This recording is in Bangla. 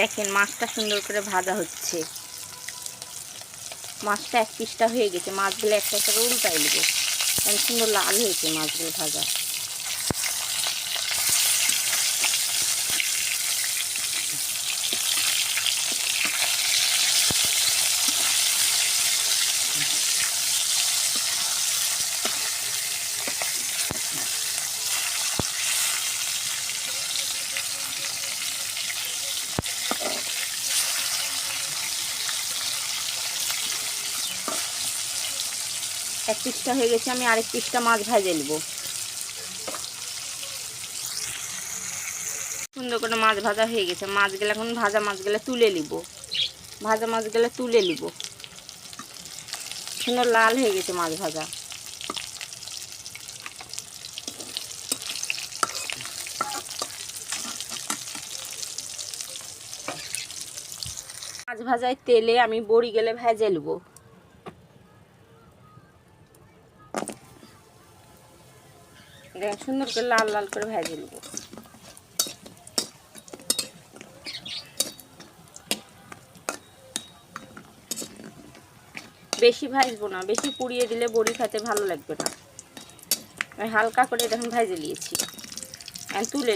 দেখেন মাছটা সুন্দর করে ভাজা হচ্ছে। মাছটা এক পিসটা হয়ে গেছে, মাছগুলো একটা একটা করে উল্টাই নেবো। অনেক সুন্দর লাল হয়েছে মাছগুলো ভাজা। এক পিসটা হয়ে গেছে, আমি আরেক পিসটা মাছ ভাজে নেব। সুন্দর করে মাছ ভাজা হয়ে গেছে, মাছগুলো এখন ভাজা মাছগুলো তুলে নিব। ভাজা মাছগুলো তুলে নিব, সুন্দর লাল হয়ে গেছে মাছ ভাজা। মাছ ভাজায় তেলে আমি বড়ি গেলে ভেজে নেব। সুন্দর করে লাল লাল করে ভেজে নেব। বেশি ভাজবো না, বেশি পুড়িয়ে দিলে বড়ি খেতে ভালো লাগবে না। আমি হালকা করে দেখুন ভেজে নিয়েছি, তুলে